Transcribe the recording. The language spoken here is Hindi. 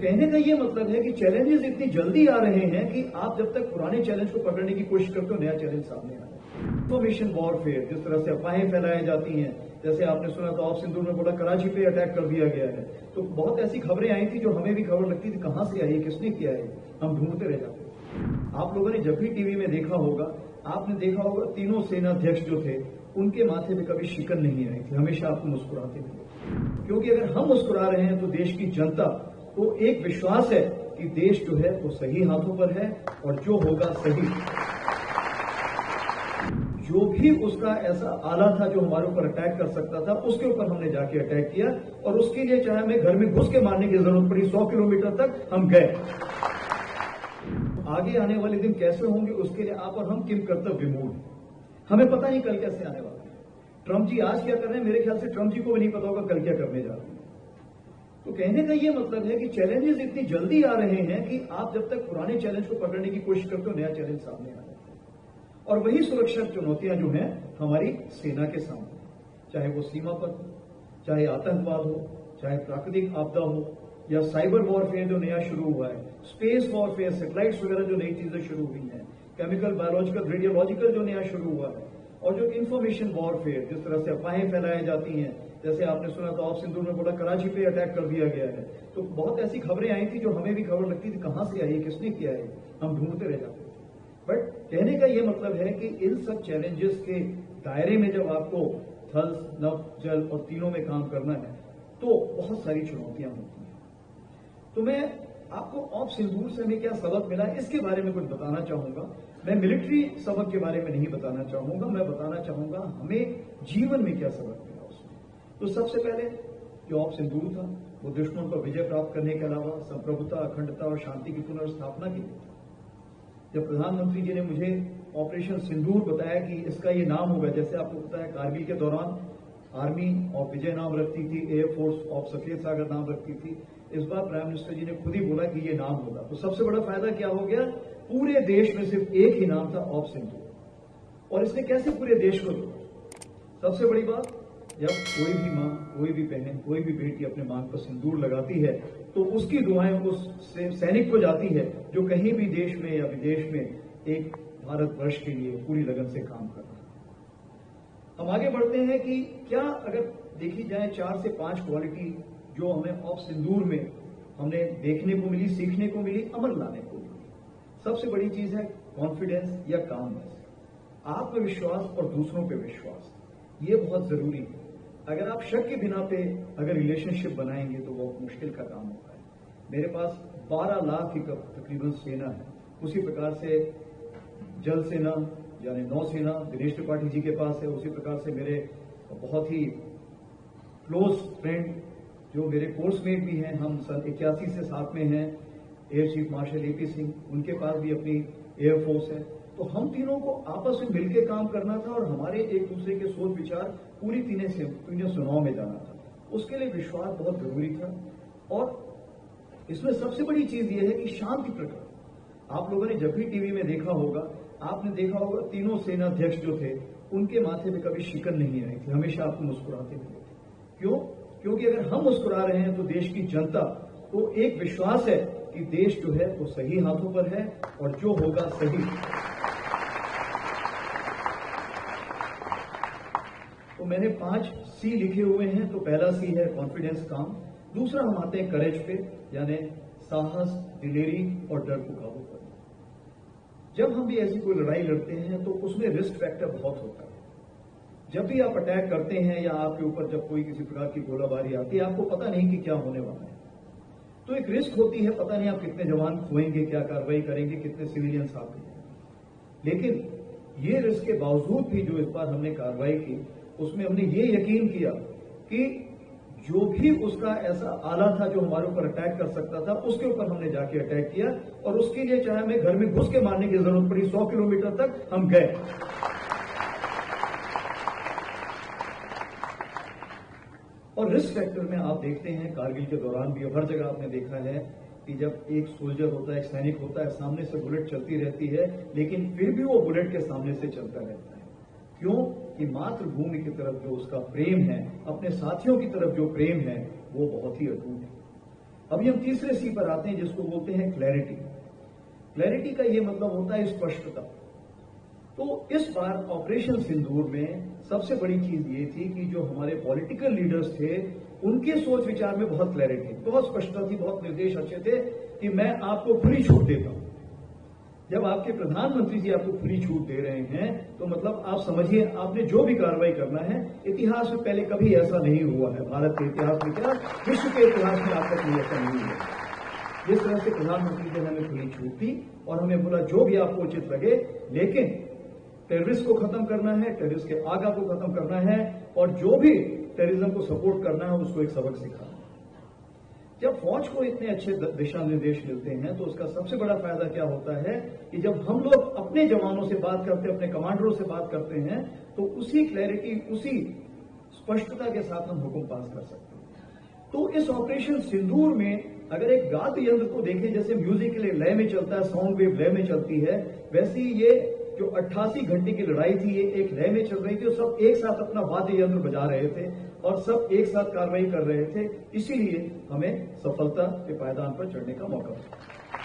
कहने का ये मतलब है कि चैलेंजेस इतनी जल्दी आ रहे हैं कि आप जब तक पुराने चैलेंज को पकड़ने की कोशिश करते हो, नया चैलेंज सामने आ रहा है। इंफॉर्मेशन वॉरफेयर, जिस तरह से अफवाहें फैलाई जाती हैं, जैसे आपने सुना था ऑफ सिंदूर में बोला कराची पे अटैक कर दिया गया है, तो बहुत ऐसी खबरें आई थी जो हमें भी खबर लगती थी कहां से आई है, किसने किया है, हम ढूंढते रह जाते थे। आप लोगों ने जब भी टीवी में देखा होगा, आपने देखा होगा तीनों सेनाध्यक्ष जो थे उनके माथे पे कभी शिकन नहीं आई थी, हमेशा आपको मुस्कुराते थे। क्योंकि अगर हम मुस्कुरा रहे हैं तो देश की जनता को एक विश्वास है कि देश जो है वो सही हाथों पर है और जो होगा सही। जो भी उसका ऐसा आला था जो हमारे ऊपर अटैक कर सकता था, उसके ऊपर हमने जाके अटैक किया और उसके लिए चाहे हमें घर में घुस के मारने की जरूरत पड़ी, 100 किलोमीटर तक हम गए। आगे आने वाले दिन कैसे होंगे उसके लिए आप और हम किम कर्तव्य विमूढ़ हैं। हमें पता नहीं कल कैसे आने वाला है। ट्रंप जी आज क्या कर रहे हैं, मेरे ख्याल से ट्रंप जी को भी नहीं पता होगा कल क्या करने जा रहे हैं। तो कहने का ये मतलब है कि चैलेंजेस इतनी जल्दी आ रहे हैं कि आप जब तक पुराने चैलेंज को पकड़ने की कोशिश करते हो, नया चैलेंज सामने आ रहा है। और वही सुरक्षा चुनौतियां जो हैं हमारी सेना के सामने, चाहे वो सीमा पर, चाहे आतंकवाद हो, चाहे प्राकृतिक आपदा हो, या साइबर वॉरफेयर जो नया शुरू हुआ है, स्पेस वॉरफेयर, सैटेलाइट्स वगैरह जो नई चीजें शुरू हुई हैं, केमिकल, बायोलॉजिकल, रेडियोलॉजिकल जो नया शुरू हुआ है, और जो इंफॉर्मेशन वॉरफेयर, जिस तरह से अफवाहें फैलाई जाती हैं, जैसे आपने सुना था ऑफ सिंदूर में बोला कराची पे अटैक कर दिया गया है, तो बहुत ऐसी खबरें आई थी जो हमें भी खबर लगती थी कहां से आई है, किसने किया है, हम ढूंढते रह जाते थे। बट कहने का ये मतलब है कि इन सब चैलेंजेस के दायरे में जब आपको थल, नभ, जल और तीनों में काम करना है तो बहुत सारी चुनौतियां होती हैं। तो मैं आपको ऑफ सिंदूर से हमें क्या सबक मिला इसके बारे में कुछ बताना चाहूंगा। मैं मिलिट्री सबक के बारे में नहीं बताना चाहूंगा, मैं बताना चाहूंगा हमें जीवन में क्या सबक मिला उसमें। तो सबसे पहले जो ऑफ सिंदूर था वो दुश्मन पर विजय प्राप्त करने के अलावा संप्रभुता, अखंडता और शांति की पुनर्स्थापना के लिए। जब प्रधानमंत्री जी ने मुझे ऑपरेशन सिंदूर बताया कि इसका ये नाम होगा, जैसे आपको पता है कारगिल के दौरान आर्मी ऑफ विजय नाम रखती थी, एयरफोर्स ऑफ सफेद सागर नाम रखती थी, इस बार प्राइम मिनिस्टर जी ने खुद ही बोला कि ये नाम होगा। तो सबसे बड़ा फायदा क्या हो गया, पूरे देश में सिर्फ एक ही नाम था, ऑफ सिंदूर। और इसने कैसे पूरे देश को जोड़ा। सबसे बड़ी बात, जब कोई भी मां, कोई भी बहन, कोई भी बेटी अपने मांग पर सिंदूर लगाती है तो उसकी दुआएं उस सैनिक को जाती है जो कहीं भी देश में या विदेश में एक भारतवर्ष के लिए पूरी लगन से काम कर रहा है। हम आगे बढ़ते हैं कि क्या अगर देखी जाए 4 से 5 क्वालिटी जो हमें ऑफ सिंदूर में हमने देखने को मिली, सीखने को मिली, अमल लाने को मिली। सबसे बड़ी चीज है कॉन्फिडेंस या कामनेस, आत्मविश्वास और दूसरों पे विश्वास। ये बहुत जरूरी है। अगर आप शक के बिना पे अगर रिलेशनशिप बनाएंगे तो बहुत मुश्किल का काम होता है। मेरे पास 12 लाख की तकरीबन सेना है। उसी प्रकार से जल सेना यानी नौसेना दिनेश त्रिपाठी जी के पास है। उसी प्रकार से मेरे बहुत ही क्लोज फ्रेंड जो मेरे कोर्समेट भी हैं, हम सन 81 से साथ में हैं, air chief marshal AP Singh, उनके पास भी अपनी एयरफोर्स है। तो हम तीनों को आपस में मिलकर काम करना था और हमारे एक दूसरे के सोच विचार पूरी तीनों सुनाव में जाना था। उसके लिए विश्वास बहुत जरूरी था। और इसमें सबसे बड़ी चीज यह है कि शांति प्रकट। आप लोगों ने जब भी टीवी में देखा होगा, आपने देखा होगा तीनों सेनाध्यक्ष जो थे उनके माथे पे कभी शिकन नहीं आई थी, हमेशा आपको मुस्कुराते मिले थे। क्यों? क्योंकि अगर हम मुस्कुरा रहे हैं तो देश की जनता को एक विश्वास है कि देश जो है वो सही हाथों पर है और जो होगा सही। तो मैंने 5 सी लिखे हुए हैं। तो पहला सी है कॉन्फिडेंस, काम। दूसरा हम आते हैं करेज पे, यानी साहस, दिलेरी और डर को काबू करना। जब हम भी ऐसी कोई लड़ाई लड़ते हैं तो उसमें रिस्क फैक्टर बहुत होता है। जब भी आप अटैक करते हैं या आपके ऊपर जब कोई किसी प्रकार की गोलाबारी आती है, आपको पता नहीं कि क्या होने वाला है, तो एक रिस्क होती है, पता नहीं आप कितने जवान खोएंगे, क्या कार्रवाई करेंगे, कितने सिविलियंस आप हैं। लेकिन ये रिस्क के बावजूद भी जो इस बार हमने कार्रवाई की उसमें हमने ये यकीन किया कि जो भी उसका ऐसा आला था जो हमारे ऊपर अटैक कर सकता था, उसके ऊपर हमने जाके अटैक किया और उसके लिए चाहे हमें घर में घुस के मारने की जरूरत पड़ी, 100 किलोमीटर तक हम गए। और रिस्क फैक्टर में आप देखते हैं कारगिल के दौरान भी हर जगह आपने देखा है कि जब एक सोल्जर होता है, एक सैनिक होता है, सामने से बुलेट चलती रहती है, लेकिन फिर भी वो बुलेट के सामने से चलता रहता है। क्यों? कि मातृभूमि की तरफ जो उसका प्रेम है, अपने साथियों की तरफ जो प्रेम है, वो बहुत ही अटूट है। अभी हम तीसरे सी पर आते हैं, जिसको बोलते हैं क्लैरिटी। क्लैरिटी का ये मतलब होता है स्पष्टता। तो इस बार ऑपरेशन सिंदूर में सबसे बड़ी चीज ये थी कि जो हमारे पॉलिटिकल लीडर्स थे, उनके सोच विचार में बहुत क्लैरिटी, बहुत स्पष्टता थी, बहुत निर्देश अच्छे थे कि मैं आपको खुली छूट देता हूं। जब आपके प्रधानमंत्री जी आपको खुली छूट दे रहे हैं तो मतलब आप समझिए आपने जो भी कार्रवाई करना है, इतिहास में पहले कभी ऐसा नहीं हुआ है, भारत के इतिहास में क्या, विश्व के इतिहास में आज तक ऐसा नहीं हुआ। जिस तरह से प्रधानमंत्री जी ने हमें खुली छूट दी और हमें बोला जो भी आपको उचित लगे, लेकिन टेररिस्ट को खत्म करना है, टेररिस्ट के आगा को खत्म करना है, और जो भी टेररिज्म को सपोर्ट करना है उसको एक सबक सिखाना। जब फौज को इतने अच्छे दिशा निर्देश मिलते हैं तो उसका सबसे बड़ा फायदा क्या होता है कि जब हम लोग अपने जवानों से बात करते हैं, अपने कमांडरों से बात करते हैं, तो उसी क्लैरिटी, उसी स्पष्टता के साथ हम हुक्म पास कर सकते हैं। तो इस ऑपरेशन सिंदूर में अगर एक वाद्य यंत्र को देखें, जैसे म्यूजिक के लिए लय में चलता है, साउंड वेव लय में चलती है, वैसे ही ये जो 88 घंटे की लड़ाई थी ये एक लय में चल रही थी और सब एक साथ अपना वाद्य यंत्र बजा रहे थे और सब एक साथ कार्रवाई कर रहे थे। इसीलिए हमें सफलता के पायदान पर चढ़ने का मौका मिला।